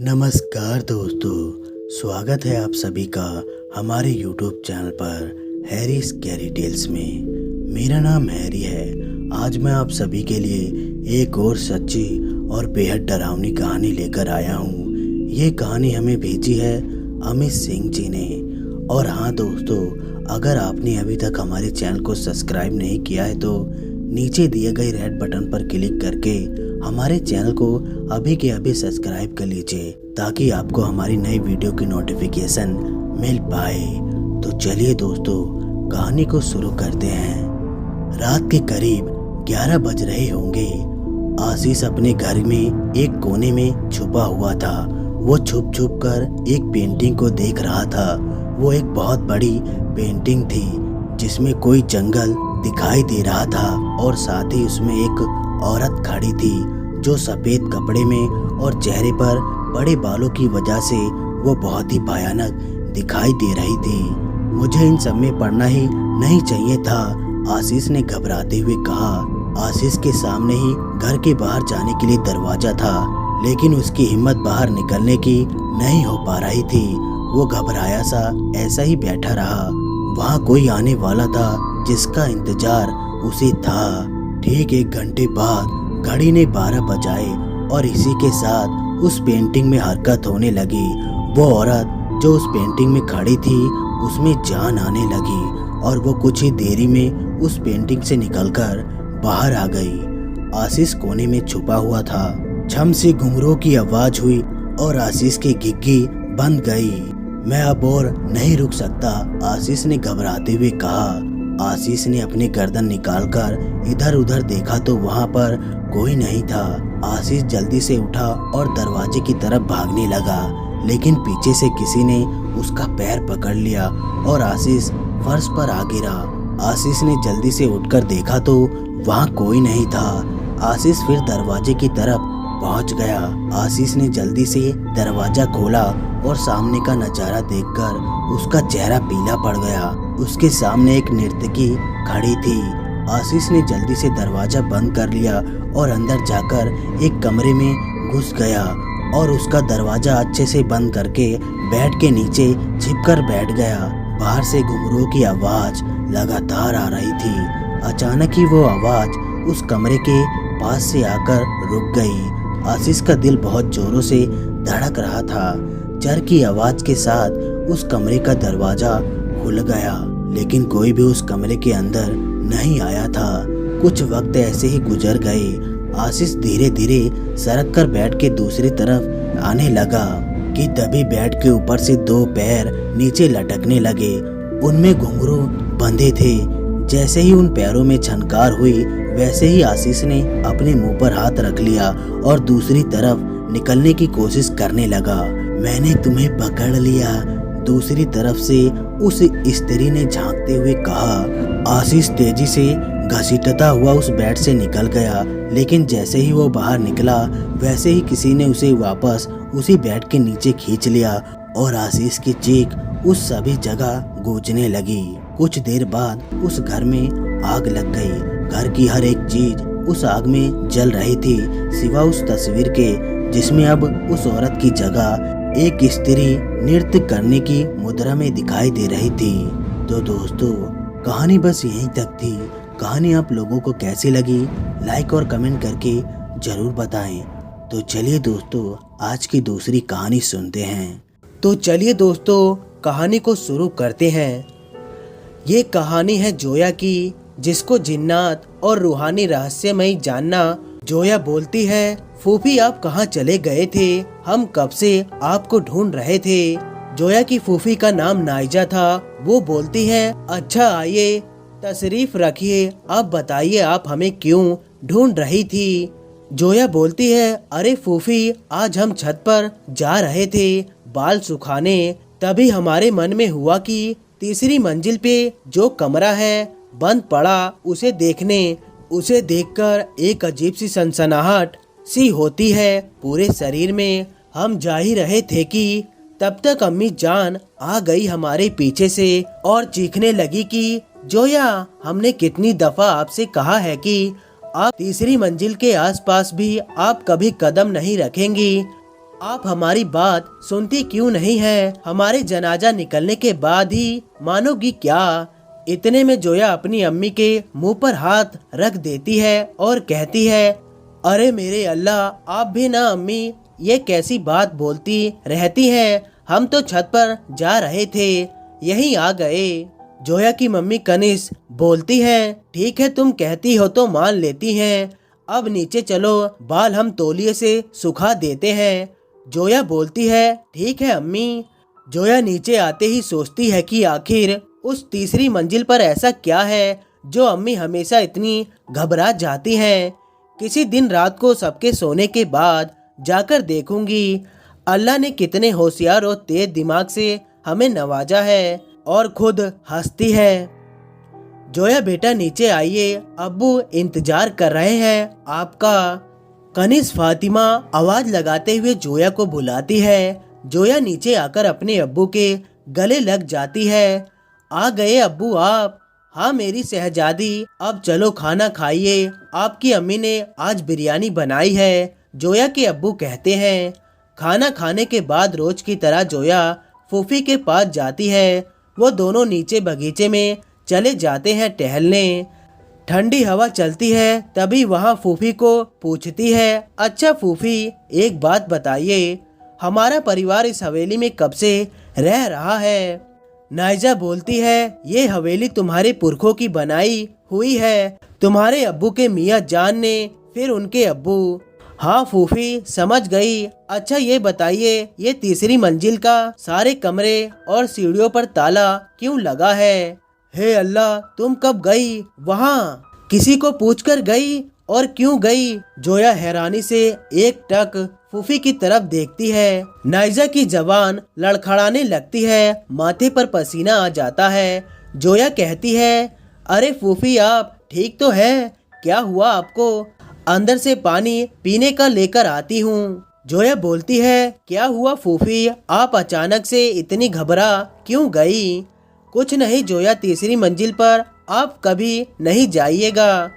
नमस्कार दोस्तों, स्वागत है आप सभी का हमारे YouTube चैनल पर हैरी स्कैरी टेल्स में। मेरा नाम हैरी है। आज मैं आप सभी के लिए एक और सच्ची और बेहद डरावनी कहानी लेकर आया हूँ। ये कहानी हमें भेजी है अमित सिंह जी ने। और हाँ दोस्तों, अगर आपने अभी तक हमारे चैनल को सब्सक्राइब नहीं किया है तो नीचे दिए गए रेड बटन पर क्लिक करके हमारे चैनल को अभी के अभी सब्सक्राइब कर लीजिए ताकि आपको हमारी नई वीडियो की नोटिफिकेशन मिल पाए। तो चलिए दोस्तों, कहानी को शुरू करते हैं। रात के करीब 11 बज रहे होंगे। आशीष अपने घर में एक कोने में छुपा हुआ था। वो छुप छुप कर एक पेंटिंग को देख रहा था। वो एक बहुत बड़ी पेंटिंग थी जिसमें कोई जंगल दिखाई दे रहा था और साथ ही उसमें एक औरत खड़ी थी जो सफेद कपड़े में और चेहरे पर बड़े बालों की वजह से वो बहुत ही भयानक दिखाई दे रही थी। मुझे इन सब में पड़ना ही नहीं चाहिए था, आशीष ने घबराते हुए कहा। आशीष के सामने ही घर के बाहर जाने के लिए दरवाजा था, लेकिन उसकी हिम्मत बाहर निकलने की नहीं हो पा रही थी। वो घबराया सा ऐसा ही बैठा रहा। वहाँ कोई आने वाला था जिसका इंतजार उसे था। ठीक 1 घंटे बाद घड़ी ने 12 बजाए और इसी के साथ उस पेंटिंग में हरकत होने लगी। वो औरत जो उस पेंटिंग में खड़ी थी उसमें जान आने लगी और वो कुछ ही देरी में उस पेंटिंग से निकलकर बाहर आ गई। आशीष कोने में छुपा हुआ था। छम से घुंघरू की आवाज हुई और आशीष की घिघी बंद गई। मैं अब और नहीं रुक सकता, आशीष ने घबराते हुए कहा। आशीष ने अपनी गर्दन निकालकर इधर उधर देखा तो वहाँ पर कोई नहीं था। आशीष जल्दी से उठा और दरवाजे की तरफ भागने लगा, लेकिन पीछे से किसी ने उसका पैर पकड़ लिया और आशीष फर्श पर आ गिरा। आशीष ने जल्दी से उठकर देखा तो वहाँ कोई नहीं था। आशीष फिर दरवाजे की तरफ पहुंच गया। आशीष ने जल्दी से दरवाजा खोला और सामने का नजारा देखकर उसका चेहरा पीला पड़ गया। उसके सामने एक नर्तकी खड़ी थी। आशीष ने जल्दी से दरवाजा बंद कर लिया और अंदर जाकर एक कमरे में घुस गया और उसका दरवाजा अच्छे से बंद करके बेड के नीचे छिपकर बैठ गया। बाहर से घुंघरू की आवाज लगातार आ रही थी। अचानक ही वो आवाज उस कमरे के पास से आकर रुक गई। आशीष का दिल बहुत जोरों से धड़क रहा था। चर की आवाज के साथ उस कमरे का दरवाजा खुल गया, लेकिन कोई भी उस कमरे के अंदर नहीं आया था। कुछ वक्त ऐसे ही गुजर गए। आशीष धीरे धीरे सरक कर बेड के दूसरी तरफ आने लगा कि तभी बेड के ऊपर से 2 पैर नीचे लटकने लगे। उनमें घुंघरू बंधे थे। जैसे ही उन पैरों में छनकार हुई वैसे ही आशीष ने अपने मुंह पर हाथ रख लिया और दूसरी तरफ निकलने की कोशिश करने लगा। मैंने तुम्हें पकड़ लिया, दूसरी तरफ से उस स्त्री ने झांकते हुए कहा। आशीष तेजी से घसीटता हुआ उस बेड से निकल गया, लेकिन जैसे ही वो बाहर निकला वैसे ही किसी ने उसे वापस उसी बेड के नीचे खींच लिया और आशीष की चीख उस सभी जगह गूंजने लगी। कुछ देर बाद उस घर में आग लग गई। घर की हर एक चीज उस आग में जल रही थी, सिवा उस तस्वीर के जिसमें अब उस औरत की जगह एक स्त्री नृत्य करने की मुद्रा में दिखाई दे रही थी। तो दोस्तों, कहानी बस यहीं तक थी। कहानी आप लोगों को कैसी लगी लाइक और कमेंट करके जरूर बताएं। तो चलिए दोस्तों, आज की दूसरी कहानी सुनते हैं। तो चलिए दोस्तों, कहानी को शुरू करते हैं। ये कहानी है जोया की, जिसको जिन्नात और रूहानी रहस्यमय जानना। जोया बोलती है, फूफी आप कहाँ चले गए थे? हम कब से आपको ढूंढ रहे थे। जोया की फूफी का नाम नाइजा था। वो बोलती है, अच्छा आइए, तशरीफ रखिए। आप बताइए आप हमें क्यों ढूंढ रही थी? जोया बोलती है, अरे फूफी, आज हम छत पर जा रहे थे बाल सुखाने, तभी हमारे मन में हुआ कि तीसरी मंजिल पे जो कमरा है बंद पड़ा, उसे देखकर एक अजीब सी सनसनाहट सी होती है पूरे शरीर में। हम जा ही रहे थे कि तब तक अम्मी जान आ गई हमारे पीछे से और चीखने लगी कि जोया, हमने कितनी दफा आपसे कहा है कि आप तीसरी मंजिल के आसपास भी आप कभी कदम नहीं रखेंगी। आप हमारी बात सुनती क्यों नहीं है? हमारे जनाजा निकलने के बाद ही मानोगी क्या? इतने में जोया अपनी अम्मी के मुंह पर हाथ रख देती है और कहती है, अरे मेरे अल्लाह, आप भी ना अम्मी, ये कैसी बात बोलती रहती हैं? हम तो छत पर जा रहे थे, यहीं आ गए। जोया की मम्मी कनिस बोलती है, ठीक है तुम कहती हो तो मान लेती हैं, अब नीचे चलो, बाल हम तौलिए से सुखा देते हैं। जोया बोलती है, ठीक है अम्मी। जोया नीचे आते ही सोचती है कि आखिर उस तीसरी मंजिल पर ऐसा क्या है जो अम्मी हमेशा इतनी घबरा जाती हैं। किसी दिन रात को सबके सोने के बाद जाकर देखूंगी। अल्लाह ने कितने होशियार और तेज दिमाग से हमें नवाजा है। और खुद हंसती है। जोया बेटा नीचे आइए, अब्बू इंतजार कर रहे हैं आपका। कनिस फातिमा आवाज लगाते हुए जोया को बुलाती है। जोया नीचे आकर अपने अब्बू के गले लग जाती है। आ गए अब्बू आप? हाँ मेरी शहजादी, अब चलो खाना खाइए, आपकी अम्मी ने आज बिरयानी बनाई है, जोया के अब्बू कहते हैं। खाना खाने के बाद रोज की तरह जोया फूफी के पास जाती है। वो दोनों नीचे बगीचे में चले जाते हैं टहलने। ठंडी हवा चलती है, तभी वहाँ फूफी को पूछती है, अच्छा फूफी एक बात बताइए, हमारा परिवार इस हवेली में कब से रह रहा है? नाइजा बोलती है, ये हवेली तुम्हारे पुरखों की बनाई हुई है, तुम्हारे अब्बू के मियाँ जान ने, फिर उनके अब्बू। हाँ फूफी समझ गई। अच्छा ये बताइए, ये तीसरी मंजिल का सारे कमरे और सीढ़ियों पर ताला क्यों लगा है? हे अल्लाह, तुम कब गई वहाँ? किसी को पूछकर गई और क्यों गई? जोया हैरानी से एक टक फूफी की तरफ देखती है। नाइजा की जबान लड़खड़ाने लगती है, माथे पर पसीना आ जाता है। जोया कहती है, अरे फूफी आप ठीक तो है? क्या हुआ आपको? अंदर से पानी पीने का लेकर आती हूँ। जोया बोलती है, क्या हुआ फूफी, आप अचानक से इतनी घबरा क्यों गई? कुछ नहीं जोया, तीसरी मंजिल पर आप कभी नहीं जाइएगा।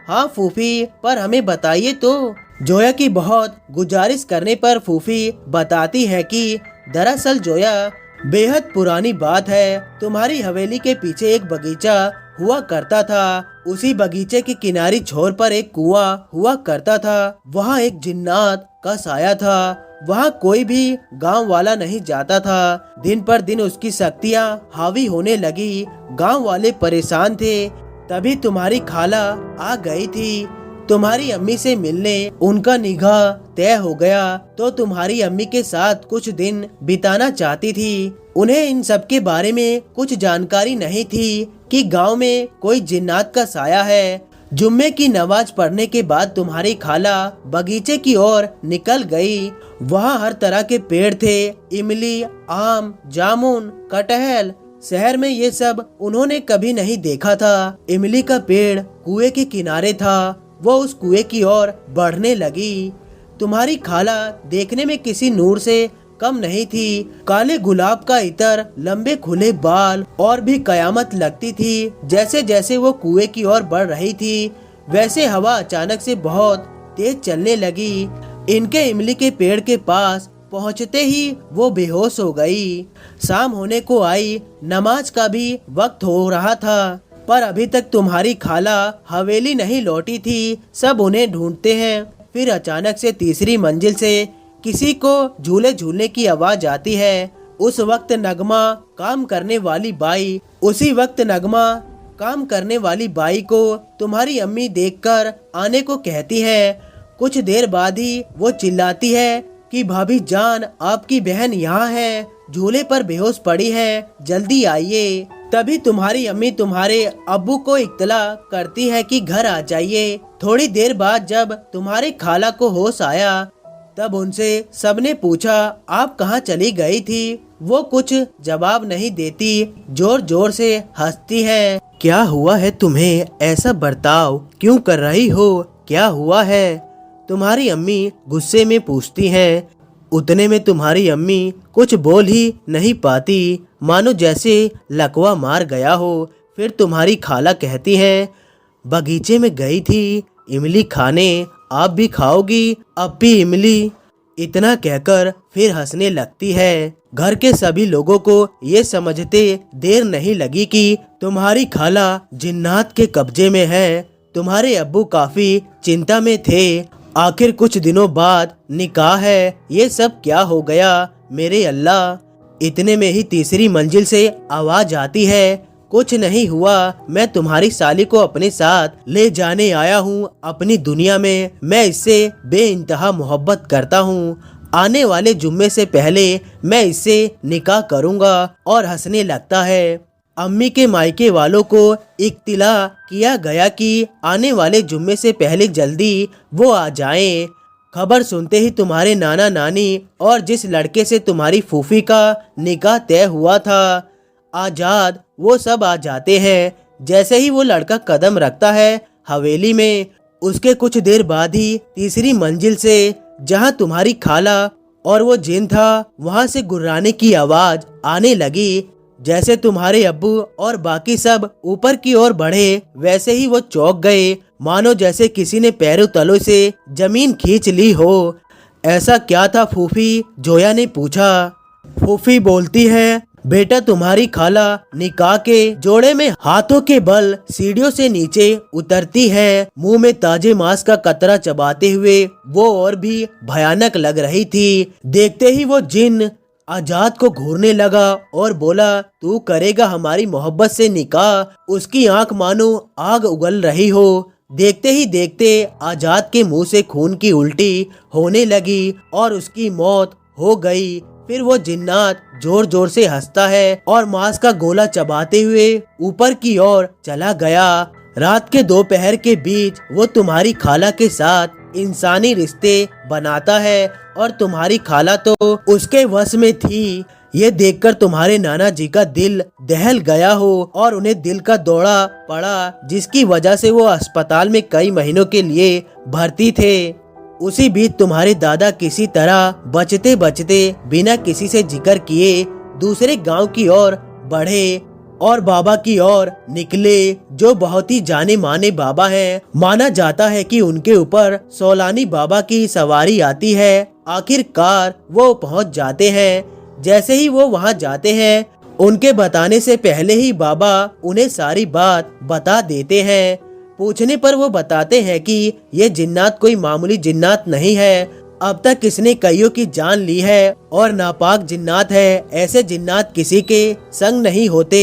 हाँ फूफी, पर हमें बताइए तो। जोया की बहुत गुजारिश करने पर फूफी बताती है कि दरअसल जोया, बेहद पुरानी बात है, तुम्हारी हवेली के पीछे एक बगीचा हुआ करता था। उसी बगीचे के किनारी छोर पर एक कुआं हुआ करता था। वहाँ एक जिन्नात का साया था। वहाँ कोई भी गांव वाला नहीं जाता था। दिन पर दिन उसकी शक्तियाँ हावी होने लगी। गांव वाले परेशान थे। तभी तुम्हारी खाला आ गई थी तुम्हारी अम्मी से मिलने। उनका निगाह तय हो गया तो तुम्हारी अम्मी के साथ कुछ दिन बिताना चाहती थी। उन्हें इन सब के बारे में कुछ जानकारी नहीं थी कि गांव में कोई जिन्नात का साया है। जुम्मे की नमाज पढ़ने के बाद तुम्हारी खाला बगीचे की ओर निकल गई। वहाँ हर तरह के पेड़ थे, इमली, आम, जामुन, कटहल। शहर में ये सब उन्होंने कभी नहीं देखा था। इमली का पेड़ कुएं के किनारे था। वो उस कुएं की ओर बढ़ने लगी। तुम्हारी खाला देखने में किसी नूर से कम नहीं थी। काले गुलाब का इतर, लंबे खुले बाल और भी कयामत लगती थी। जैसे जैसे वो कुएं की ओर बढ़ रही थी, वैसे हवा अचानक से बहुत तेज चलने लगी। इनके इमली के पेड़ के पास पहुंचते ही वो बेहोश हो गई। शाम होने को आई, नमाज का भी वक्त हो रहा था, पर अभी तक तुम्हारी खाला हवेली नहीं लौटी थी। सब उन्हें ढूंढते हैं। फिर अचानक से तीसरी मंजिल से किसी को झूले झूलने की आवाज आती है। उसी वक्त नगमा काम करने वाली बाई को तुम्हारी अम्मी देखकर आने को कहती है। कुछ देर बाद ही वो चिल्लाती है कि भाभी जान, आपकी बहन यहाँ है, झूले पर बेहोश पड़ी है, जल्दी आइए। तभी तुम्हारी अम्मी तुम्हारे अब्बू को इत्तला करती है कि घर आ जाइए। थोड़ी देर बाद जब तुम्हारी खाला को होश आया, तब उनसे सबने पूछा, आप कहाँ चली गई थी? वो कुछ जवाब नहीं देती, जोर जोर से हंसती है। क्या हुआ है तुम्हें? ऐसा बर्ताव क्यों कर रही हो? क्या हुआ है? तुम्हारी अम्मी गुस्से में पूछती हैं। उतने में तुम्हारी अम्मी कुछ बोल ही नहीं पाती, मानो जैसे लकवा मार गया हो। फिर तुम्हारी खाला कहती हैं, बगीचे में गई थी इमली खाने, आप भी खाओगी? अप्पी इमली। इतना कहकर फिर हंसने लगती है। घर के सभी लोगों को ये समझते देर नहीं लगी कि तुम्हारी खाला जिन्नात के कब्जे में है। तुम्हारे अब्बू काफी चिंता में थे। आखिर कुछ दिनों बाद निकाह है, ये सब क्या हो गया मेरे अल्लाह। इतने में ही तीसरी मंजिल से आवाज आती है, कुछ नहीं हुआ, मैं तुम्हारी साली को अपने साथ ले जाने आया हूँ अपनी दुनिया में। मैं इससे बेइंतहा मोहब्बत करता हूँ। आने वाले जुम्मे से पहले मैं इससे निकाह करूँगा। और हंसने लगता है। अम्मी के मायके वालों को इत्तिला किया गया कि आने वाले जुम्मे से पहले जल्दी वो आ जाएं। खबर सुनते ही तुम्हारे नाना नानी और जिस लड़के से तुम्हारी फूफी का निकाह तय हुआ था आजाद, वो सब आ जाते हैं। जैसे ही वो लड़का कदम रखता है हवेली में, उसके कुछ देर बाद ही तीसरी मंजिल से जहां तुम्हारी खाला और वो जिन था वहां से गुर्राने की आवाज आने लगी। जैसे तुम्हारे अब्बू और बाकी सब ऊपर की ओर बढ़े वैसे ही वो चौंक गए, मानो जैसे किसी ने पैरों तलों से जमीन खींच ली हो। ऐसा क्या था फूफी? जोया ने पूछा। फूफी बोलती है, बेटा तुम्हारी खाला निकाह के जोड़े में हाथों के बल सीढ़ियों से नीचे उतरती है। मुंह में ताजे मांस का कतरा चबाते हुए वो और भी भयानक लग रही थी। देखते ही वो जिन आजाद को घूरने लगा और बोला, तू करेगा हमारी मोहब्बत से निकाह? उसकी आंख मानो आग उगल रही हो। देखते ही देखते आजाद के मुंह से खून की उल्टी होने लगी और उसकी मौत हो गई। फिर वो जिन्नात जोर जोर से हंसता है और मांस का गोला चबाते हुए ऊपर की ओर चला गया। रात के दोपहर के बीच वो तुम्हारी खाला के साथ इंसानी रिश्ते बनाता है और तुम्हारी खाला तो उसके वश में थी। ये देखकर तुम्हारे नाना जी का दिल दहल गया हो और उन्हें दिल का दौरा पड़ा, जिसकी वजह से वो अस्पताल में कई महीनों के लिए भर्ती थे। उसी बीच तुम्हारे दादा किसी तरह बचते बचते बिना किसी से जिक्र किए दूसरे गांव की ओर बढ़े और बाबा की ओर निकले, जो बहुत ही जाने माने बाबा हैं। माना जाता है कि उनके ऊपर सोलानी बाबा की सवारी आती है। आखिरकार वो पहुंच जाते हैं। जैसे ही वो वहां जाते हैं, उनके बताने से पहले ही बाबा उन्हें सारी बात बता देते हैं। पूछने पर वो बताते हैं कि ये जिन्नात कोई मामूली जिन्नात नहीं है। अब तक इसने कईयों की जान ली है और नापाक जिन्नात है। ऐसे जिन्नात किसी के संग नहीं होते।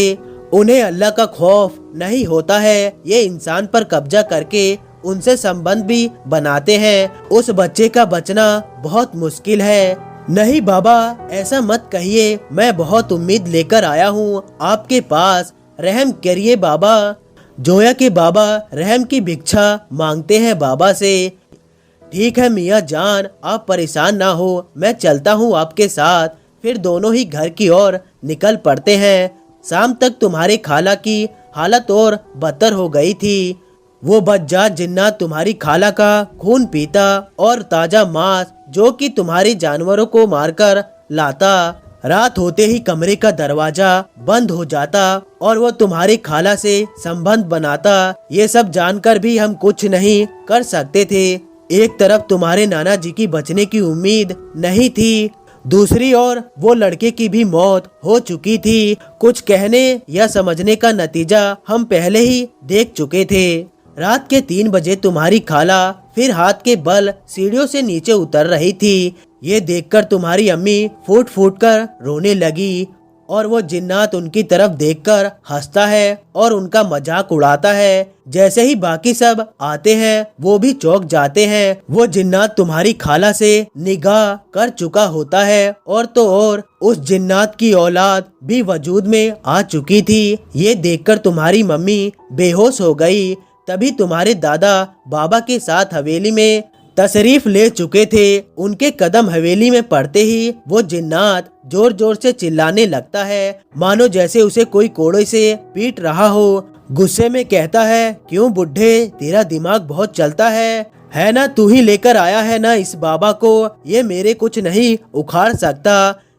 उन्हें अल्लाह का खौफ नहीं होता है। ये इंसान पर कब्जा करके उनसे संबंध भी बनाते हैं। उस बच्चे का बचना बहुत मुश्किल है। नहीं बाबा, ऐसा मत कहिए। मैं बहुत उम्मीद लेकर आया हूँ आपके पास। रहम करिए बाबा। जोया के बाबा रहम की भिक्षा मांगते हैं बाबा से। ठीक है मियाँ जान, आप परेशान ना हो, मैं चलता हूँ आपके साथ। फिर दोनों ही घर की ओर निकल पड़ते हैं। शाम तक तुम्हारे खाला की हालत और बदतर हो गई थी। वो बज्जात जिन्नात तुम्हारी खाला का खून पीता और ताजा मांस जो कि तुम्हारे जानवरों को मारकर लाता। रात होते ही कमरे का दरवाजा बंद हो जाता और वो तुम्हारी खाला से संबंध बनाता। ये सब जानकर भी हम कुछ नहीं कर सकते थे। एक तरफ तुम्हारे नाना जी की बचने की उम्मीद नहीं थी, दूसरी ओर वो लड़के की भी मौत हो चुकी थी। कुछ कहने या समझने का नतीजा हम पहले ही देख चुके थे। रात के 3 बजे तुम्हारी खाला फिर हाथ के बल सीढ़ियों से नीचे उतर रही थी। ये देखकर तुम्हारी अम्मी फूट फूट कर रोने लगी और वो जिन्नात उनकी तरफ देखकर हंसता है और उनका मजाक उड़ाता है। जैसे ही बाकी सब आते हैं वो भी चौंक जाते हैं। वो जिन्नात तुम्हारी खाला से निगाह कर चुका होता है और तो और उस जिन्नात की औलाद भी वजूद में आ चुकी थी। ये देखकर तुम्हारी मम्मी बेहोश हो गई। तभी तुम्हारे दादा बाबा के साथ हवेली में तशरीफ ले चुके थे। उनके कदम हवेली में पड़ते ही वो जिन्नात जोर जोर से चिल्लाने लगता है, मानो जैसे उसे कोई कोड़े से पीट रहा हो। गुस्से में कहता है, क्यों बुढ़े, तेरा दिमाग बहुत चलता है ना? तू ही लेकर आया है ना इस बाबा को। ये मेरे कुछ नहीं उखाड़ सकता।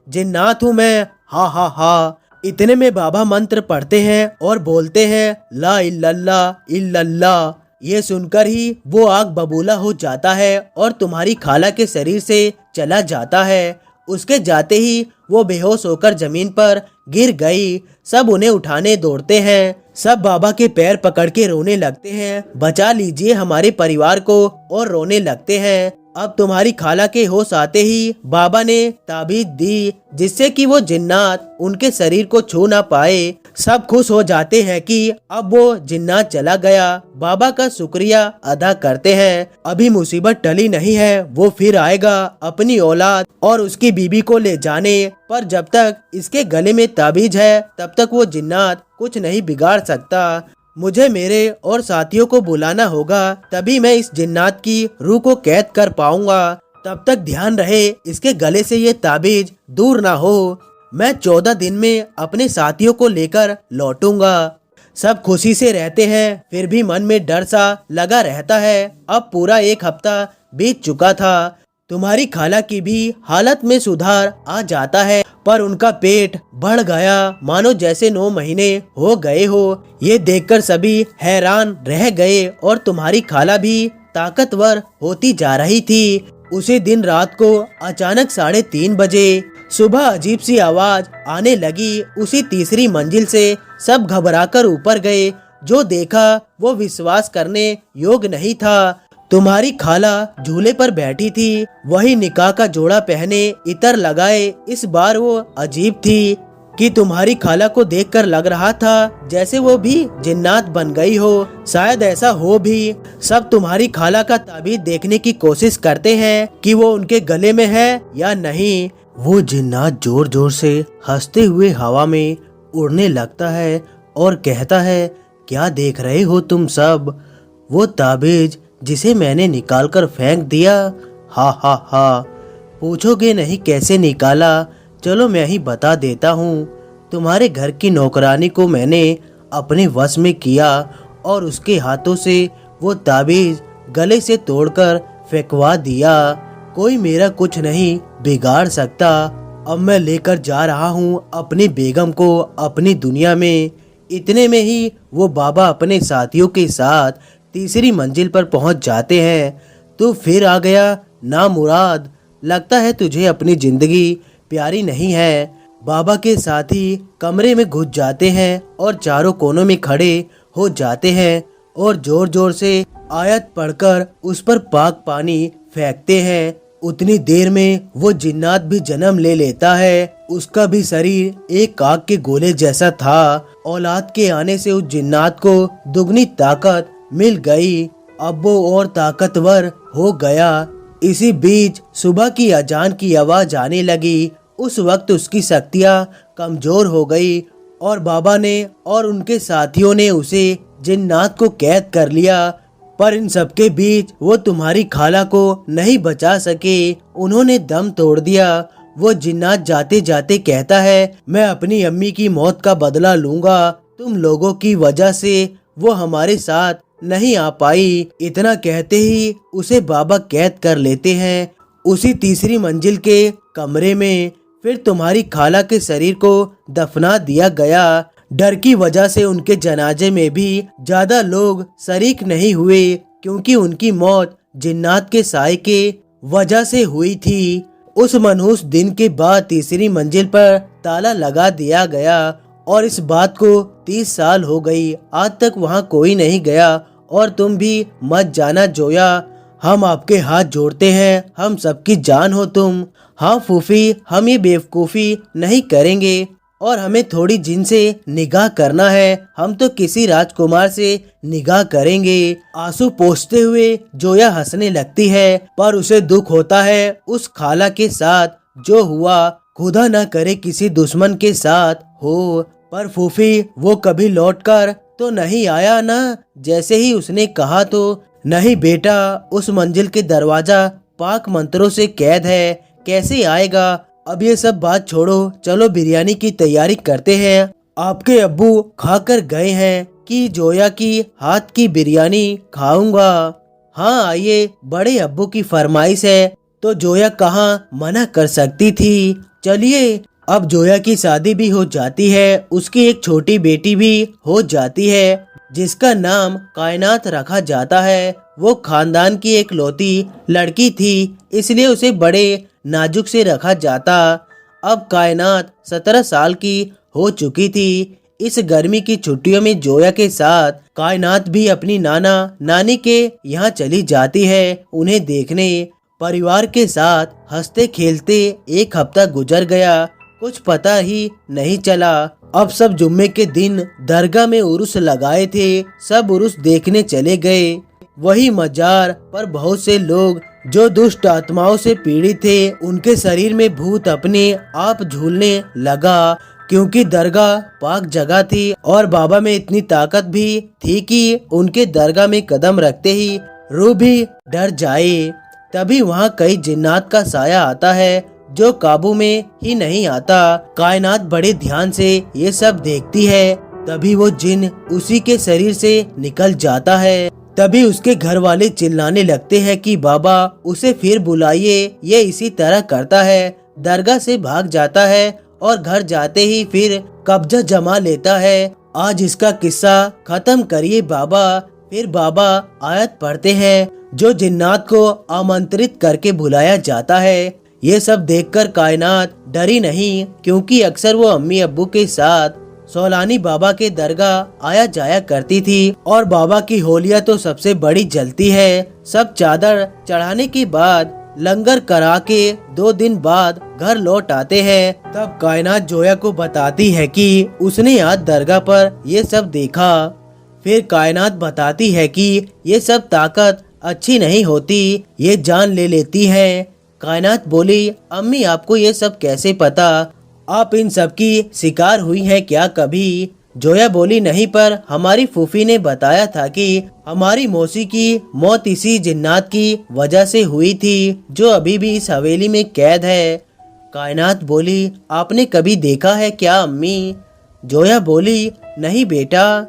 जिन्नात हूँ मैं, हा हा हा। इतने में बाबा मंत्र पढ़ते हैं और बोलते हैं, ला इल्लल्लाह इल्लल्लाह। ये सुनकर ही वो आग बबूला हो जाता है और तुम्हारी खाला के शरीर से चला जाता है। उसके जाते ही वो बेहोश होकर जमीन पर गिर गई। सब उन्हें उठाने दौड़ते हैं। सब बाबा के पैर पकड़ के रोने लगते हैं, बचा लीजिए हमारे परिवार को, और रोने लगते हैं। अब तुम्हारी खाला के होश आते ही बाबा ने ताबीज दी जिससे कि वो जिन्नात उनके शरीर को छू ना पाए। सब खुश हो जाते हैं कि अब वो जिन्नात चला गया। बाबा का शुक्रिया अदा करते हैं। अभी मुसीबत टली नहीं है, वो फिर आएगा अपनी औलाद और उसकी बीबी को ले जाने, पर जब तक इसके गले में ताबीज है तब तक वो जिन्नात कुछ नहीं बिगाड़ सकता। मुझे मेरे और साथियों को बुलाना होगा, तभी मैं इस जिन्नात की रूह को कैद कर पाऊंगा। तब तक ध्यान रहे इसके गले से ये ताबीज दूर ना हो। मैं 14 दिन में अपने साथियों को लेकर लौटूंगा। सब खुशी से रहते हैं, फिर भी मन में डर सा लगा रहता है। अब पूरा 1 हफ्ता बीत चुका था। तुम्हारी खाला की भी हालत में सुधार आ जाता है, पर उनका पेट बढ़ गया, मानो जैसे 9 महीने हो गए हो। ये देखकर सभी हैरान रह गए और तुम्हारी खाला भी ताकतवर होती जा रही थी। उसी दिन रात को अचानक 3:30 बजे सुबह अजीब सी आवाज आने लगी। उसी तीसरी मंजिल से सब घबराकर ऊपर गए। जो देखा वो विश्वास करने योग्य नहीं था। तुम्हारी खाला झूले पर बैठी थी, वही निकाह का जोड़ा पहने, इतर लगाए। इस बार वो अजीब थी कि तुम्हारी खाला को देखकर लग रहा था जैसे वो भी जिन्नात बन गई हो। शायद ऐसा हो भी। सब तुम्हारी खाला का ताबीज देखने की कोशिश करते हैं कि वो उनके गले में है या नहीं। वो जिन्नात जोर जोर से हंसते हुए हवा में उड़ने लगता है और कहता है, क्या देख रहे हो तुम सब? वो ताबीज जिसे मैंने निकालकर फेंक दिया। हा हा हा, पूछोगे नहीं कैसे निकाला? चलो मैं ही बता देता हूँ। तुम्हारे घर की नौकरानी को मैंने अपने वश में किया और उसके हाथों से वो ताबीज गले से तोड़कर फेंकवा दिया। कोई मेरा कुछ नहीं बिगाड़ सकता। अब मैं लेकर जा रहा हूँ अपनी बेगम को अपनी दुनिया में। इतने में ही वो बाबा अपने साथियों के साथ तीसरी मंजिल पर पहुंच जाते हैं। तू फिर आ गया ना मुराद, लगता है तुझे अपनी जिंदगी प्यारी नहीं है। बाबा के साथी कमरे में घुस जाते हैं और चारों कोनों में खड़े हो जाते हैं और जोर जोर से आयत पढ़कर उस पर पाक पानी फेंकते हैं। उतनी देर में वो जिन्नात भी जन्म ले लेता है। उसका भी शरीर एक आग के गोले जैसा था। औलाद के आने से उस जिन्नात को दुगनी ताकत मिल गई। अब वो और ताकतवर हो गया। इसी बीच सुबह की अजान की आवाज आने लगी। उस वक्त उसकी शक्तियाँ कमजोर हो गई और बाबा ने और उनके साथियों ने उसे जिन्नात को कैद कर लिया। पर इन सबके बीच वो तुम्हारी खाला को नहीं बचा सके, उन्होंने दम तोड़ दिया। वो जिन्नात जाते जाते कहता है, मैं अपनी अम्मी की मौत का बदला लूंगा। तुम लोगों की वजह से वो हमारे साथ नहीं आ पाई। इतना कहते ही उसे बाबा कैद कर लेते हैं उसी तीसरी मंजिल के कमरे में। फिर तुम्हारी खाला के शरीर को दफना दिया गया। डर की वजह से उनके जनाजे में भी ज्यादा लोग शरीक नहीं हुए, क्योंकि उनकी मौत जिन्नात के साए के वजह से हुई थी। उस मनहूस दिन के बाद तीसरी मंजिल पर ताला लगा दिया गया और इस बात को 30 साल हो गई। आज तक वहाँ कोई नहीं गया और तुम भी मत जाना जोया। हम आपके हाथ जोड़ते हैं, हम सबकी जान हो तुम। हाँ फूफी, हम ये बेवकूफ़ी नहीं करेंगे और हमें थोड़ी जिन से निगाह करना है। हम तो किसी राजकुमार से निगाह करेंगे। आंसू पोंछते हुए जोया हंसने लगती है, पर उसे दुख होता है उस खाला के साथ जो हुआ। खुदा न करे किसी दुश्मन के साथ हो। पर फूफी, वो कभी लौटकर तो नहीं आया ना, जैसे ही उसने कहा तो? नहीं बेटा, उस मंजिल के दरवाजा पाक मंत्रों से कैद है, कैसे आएगा? अब ये सब बात छोड़ो, चलो बिरयानी की तैयारी करते हैं। आपके अब्बू खाकर गए हैं कि जोया की हाथ की बिरयानी खाऊंगा। हाँ आइए, बड़े अब्बू की फरमाइश है तो जोया कहाँ मना कर सकती थी। चलिए। अब जोया की शादी भी हो जाती है, उसकी एक छोटी बेटी भी हो जाती है जिसका नाम कायनात रखा जाता है। वो खानदान की एक लौती लड़की थी, इसलिए उसे बड़े नाजुक से रखा जाता। अब कायनात 17 साल की हो चुकी थी। इस गर्मी की छुट्टियों में जोया के साथ कायनात भी अपनी नाना नानी के यहाँ चली जाती है उन्हें देखने। परिवार के साथ हंसते खेलते एक हफ्ता गुजर गया, कुछ पता ही नहीं चला। अब सब जुम्मे के दिन दरगाह में उर्स लगाए थे, सब उर्स देखने चले गए। वही मजार पर बहुत से लोग जो दुष्ट आत्माओं से पीड़ित थे, उनके शरीर में भूत अपने आप झूलने लगा, क्योंकि दरगाह पाक जगह थी और बाबा में इतनी ताकत भी थी कि उनके दरगाह में कदम रखते ही रूह भी डर जाए। तभी वहाँ कई जिन्नात का साया आता है जो काबू में ही नहीं आता। कायनात बड़े ध्यान से ये सब देखती है। तभी वो जिन उसी के शरीर से निकल जाता है। तभी उसके घर वाले चिल्लाने लगते हैं कि बाबा उसे फिर बुलाइए। ये इसी तरह करता है, दरगाह से भाग जाता है और घर जाते ही फिर कब्जा जमा लेता है। आज इसका किस्सा खत्म करिए बाबा। फिर बाबा आयत पढ़ते हैं जो जिन्नात को आमंत्रित करके बुलाया जाता है। ये सब देखकर कायनात डरी नहीं, क्योंकि अक्सर वो अम्मी अब्बू के साथ सोलानी बाबा के दरगाह आया जाया करती थी और बाबा की होलिया तो सबसे बड़ी जलती है। सब चादर चढ़ाने के बाद लंगर करा के 2 दिन बाद घर लौट आते हैं। तब कायनात जोया को बताती है कि उसने आज दरगाह पर ये सब देखा। फिर कायनात बताती है कि ये सब ताकत अच्छी नहीं होती, ये जान ले लेती है। कायनात बोली, अम्मी आपको ये सब कैसे पता? आप इन सब की शिकार हुई हैं क्या कभी? जोया बोली, नहीं, पर हमारी फूफी ने बताया था कि हमारी मौसी की मौत इसी जिन्नात की वजह से हुई थी, जो अभी भी इस हवेली में कैद है। कायनात बोली, आपने कभी देखा है क्या अम्मी? जोया बोली, नहीं बेटा।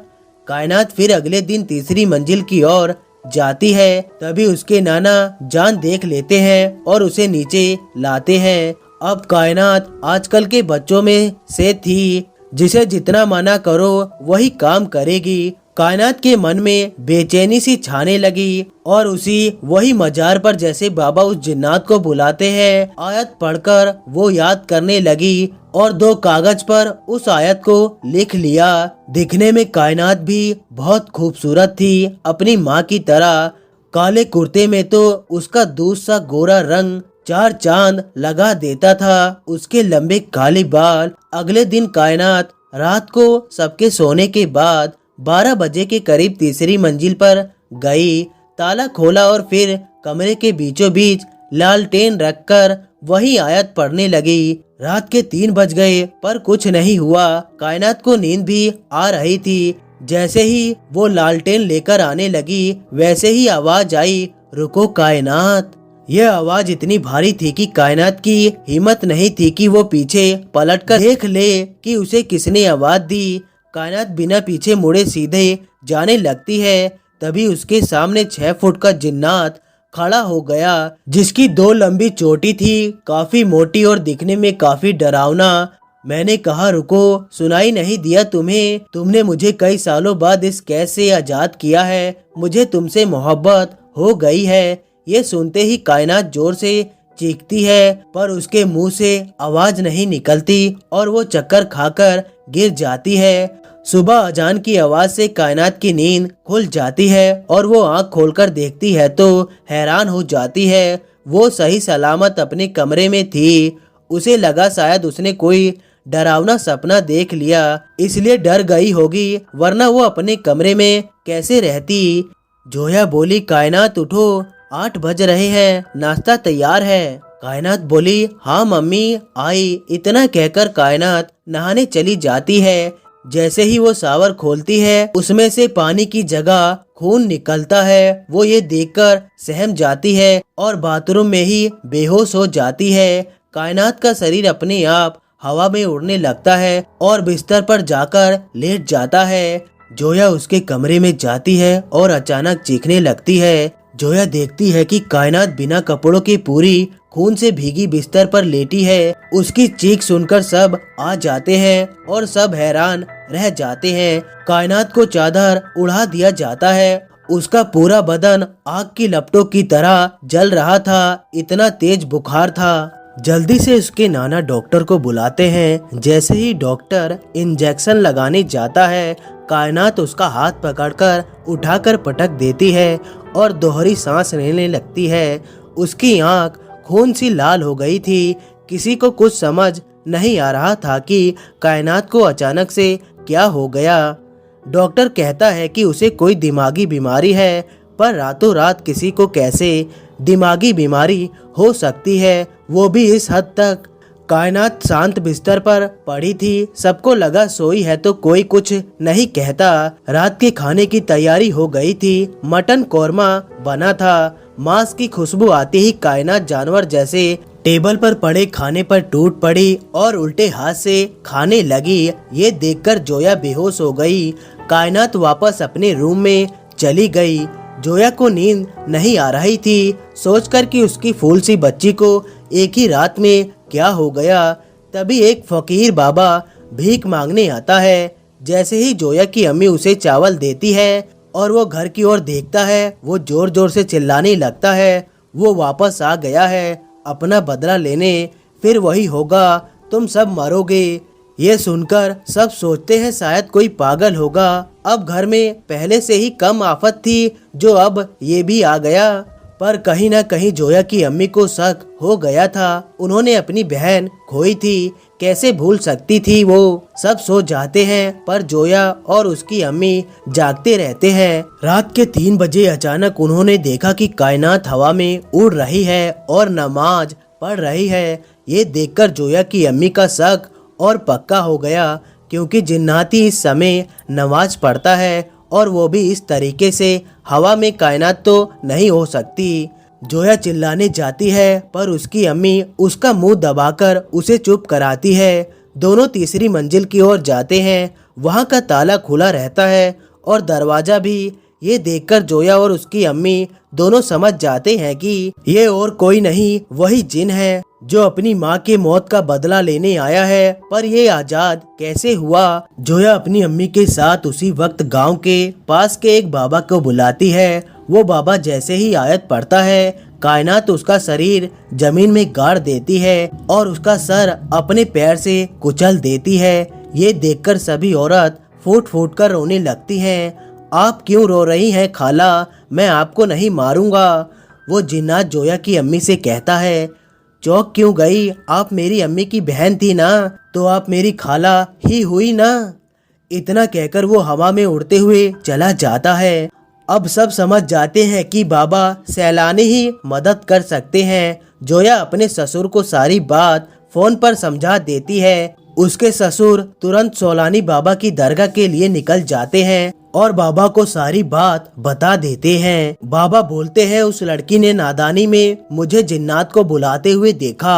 कायनात फिर अगले दिन तीसरी मंजिल की ओर जाती है। तभी उसके नाना जान देख लेते हैं और उसे नीचे लाते हैं। अब कायनात आजकल के बच्चों में से थी, जिसे जितना मना करो वही काम करेगी। कायनात के मन में बेचैनी सी छाने लगी और उसी वही मजार पर जैसे बाबा उस जिन्नात को बुलाते हैं, आयत पढ़कर वो याद करने लगी और 2 कागज पर उस आयत को लिख लिया। दिखने में कायनात भी बहुत खूबसूरत थी, अपनी माँ की तरह। काले कुर्ते में तो उसका दूध सा गोरा रंग 4 चांद लगा देता था, उसके लंबे काले बाल। अगले दिन कायनात रात को सबके सोने के बाद 12 बजे के करीब तीसरी मंजिल पर गई। ताला खोला और फिर कमरे के बीचों बीच लालटेन रखकर वही आयत पढ़ने लगी। रात के 3 बज गए पर कुछ नहीं हुआ। कायनात को नींद भी आ रही थी। जैसे ही वो लालटेन लेकर आने लगी, वैसे ही आवाज आई, रुको कायनात। यह आवाज इतनी भारी थी कि कायनात की हिम्मत नहीं थी कि वो पीछे पलटकर देख ले कि उसे किसने आवाज दी। कायनात बिना पीछे मुड़े सीधे जाने लगती है। तभी उसके सामने 6 फुट का जिन्नात खड़ा हो गया, जिसकी 2 लंबी चोटी थी, काफी मोटी और दिखने में काफी डरावना। मैंने कहा रुको, सुनाई नहीं दिया तुम्हें? तुमने मुझे कई सालों बाद इस कैद से आजाद किया है, मुझे तुमसे मोहब्बत हो गई है। ये सुनते ही कायनात जोर से चीखती है, पर उसके मुंह से आवाज नहीं निकलती और वो चक्कर खाकर गिर जाती है। सुबह अजान की आवाज से कायनात की नींद खुल जाती है और वो आंख खोलकर देखती है तो हैरान हो जाती है। वो सही सलामत अपने कमरे में थी। उसे लगा शायद उसने कोई डरावना सपना देख लिया, इसलिए डर गई होगी, वरना वो अपने कमरे में कैसे रहती। जोया बोली, कायनात उठो, 8 बज रहे हैं, नाश्ता तैयार है। कायनात बोली, हाँ मम्मी आई। इतना कहकर कायनात नहाने चली जाती है। जैसे ही वो शावर खोलती है, उसमें से पानी की जगह खून निकलता है। वो ये देखकर सहम जाती है और बाथरूम में ही बेहोश हो जाती है। कायनात का शरीर अपने आप हवा में उड़ने लगता है और बिस्तर पर जाकर लेट जाता है। जोया उसके कमरे में जाती है और अचानक चीखने लगती है। जोया देखती है कि कायनात बिना कपड़ों की पूरी खून से भीगी बिस्तर पर लेटी है। उसकी चीख सुनकर सब आ जाते हैं और सब हैरान रह जाते हैं। कायनात को चादर उड़ा दिया जाता है उसका पूरा बदन आग की लपटों की तरह जल रहा था, इतना तेज बुखार था। जल्दी से उसके नाना डॉक्टर को बुलाते हैं। जैसे ही डॉक्टर इंजेक्शन लगाने जाता है, कायनात उसका हाथ पकड़कर उठाकर पटक देती है और दोहरी सांस लेने लगती है। उसकी आंख खून सी लाल हो गई थी। किसी को कुछ समझ नहीं आ रहा था कि कायनात को अचानक से क्या हो गया। डॉक्टर कहता है कि उसे कोई दिमागी बीमारी है, पर रातों रात किसी को कैसे दिमागी बीमारी हो सकती है, वो भी इस हद तक। कायनात शांत बिस्तर पर पड़ी थी। सबको लगा सोई है तो कोई कुछ नहीं कहता। रात के खाने की तैयारी हो गई थी। मटन कौरमा बना था। मांस की खुशबू आते ही कायनात जानवर जैसे टेबल पर पड़े खाने पर टूट पड़ी और उल्टे हाथ से खाने लगी। ये देखकर जोया बेहोश हो गई। कायनात वापस अपने रूम में चली गई। जोया को नींद नहीं आ रही थी, सोचकर कि उसकी फूल सी बच्ची को एक ही रात में क्या हो गया। तभी एक फकीर बाबा भीख मांगने आता है। जैसे ही जोया की अम्मी उसे चावल देती है और वो घर की ओर देखता है, वो जोर जोर से चिल्लाने लगता है, वो वापस आ गया है अपना बदला लेने, फिर वही होगा, तुम सब मरोगे। ये सुनकर सब सोचते हैं शायद कोई पागल होगा। अब घर में पहले से ही कम आफत थी, जो अब ये भी आ गया। पर कहीं ना कहीं जोया की अम्मी को शक हो गया था। उन्होंने अपनी बहन खोई थी, कैसे भूल सकती थी वो। सब सो जाते हैं पर जोया और उसकी अम्मी जागते रहते हैं। रात के 3 बजे अचानक उन्होंने देखा कि कायनात हवा में उड़ रही है और नमाज पढ़ रही है। ये देखकर जोया की अम्मी का शक और पक्का हो गया, क्योंकि जिन्नाती इस समय नमाज पढ़ता है और वो भी इस तरीके से। हवा में कायनात तो नहीं हो सकती। जोया चिल्लाने जाती है पर उसकी अम्मी उसका मुंह दबाकर उसे चुप कराती है। दोनों तीसरी मंजिल की ओर जाते हैं। वहां का ताला खुला रहता है और दरवाजा भी। ये देखकर जोया और उसकी अम्मी दोनों समझ जाते हैं कि ये और कोई नहीं, वही जिन है जो अपनी माँ के मौत का बदला लेने आया है। पर ये आजाद कैसे हुआ? जोया अपनी अम्मी के साथ उसी वक्त गांव के पास के एक बाबा को बुलाती है। वो बाबा जैसे ही आयत पढ़ता है, कायनात उसका शरीर जमीन में गाड़ देती है और उसका सर अपने पैर से कुचल देती है। ये देखकर सभी औरत फूट फूट कर रोने लगती हैं। आप क्यों रो रही हैं खाला? मैं आपको नहीं मारूंगा। वो जिन्नात जोया की अम्मी से कहता है, चौक क्यों गई? आप मेरी अम्मी की बहन थी ना, तो आप मेरी खाला ही हुई ना। इतना कहकर वो हवा में उड़ते हुए चला जाता है। अब सब समझ जाते हैं कि बाबा सैलानी ही मदद कर सकते हैं। जोया अपने ससुर को सारी बात फोन पर समझा देती है। उसके ससुर तुरंत सैलानी बाबा की दरगाह के लिए निकल जाते हैं और बाबा को सारी बात बता देते हैं। बाबा बोलते हैं, उस लड़की ने नादानी में मुझे जिन्नात को बुलाते हुए देखा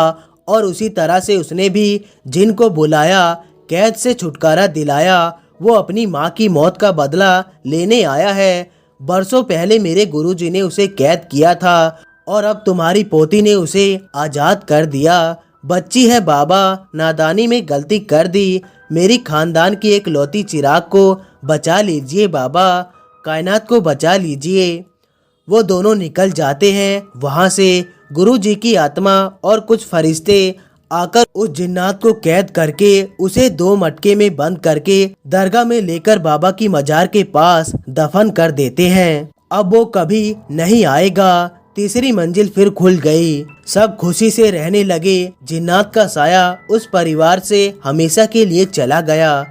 और उसी तरह से उसने भी जिन को बुलाया, कैद से छुटकारा दिलाया। वो अपनी माँ की मौत का बदला लेने आया है। बरसों पहले मेरे गुरुजी ने उसे कैद किया था और अब तुम्हारी पोती ने उसे आजाद कर दिया। बच्ची है बाबा, नादानी में गलती कर दी। मेरी खानदान की एक लौती चिराग को बचा लीजिए बाबा, कायनात को बचा लीजिए। वो दोनों निकल जाते हैं वहाँ से। गुरुजी की आत्मा और कुछ फरिश्ते आकर उस जिन्नात को कैद करके उसे 2 मटके में बंद करके दरगाह में लेकर बाबा की मजार के पास दफन कर देते हैं। अब वो कभी नहीं आएगा। तीसरी मंजिल फिर खुल गई। सब खुशी से रहने लगे। जिन्नात का साया उस परिवार से हमेशा के लिए चला गया।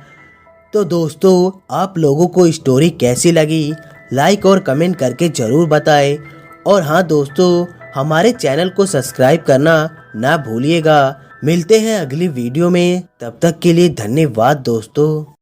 तो दोस्तों, आप लोगों को स्टोरी कैसी लगी? लाइक और कमेंट करके जरूर बताएं। और हाँ दोस्तों, हमारे चैनल को सब्सक्राइब करना ना भूलिएगा। मिलते हैं अगली वीडियो में, तब तक के लिए धन्यवाद दोस्तों।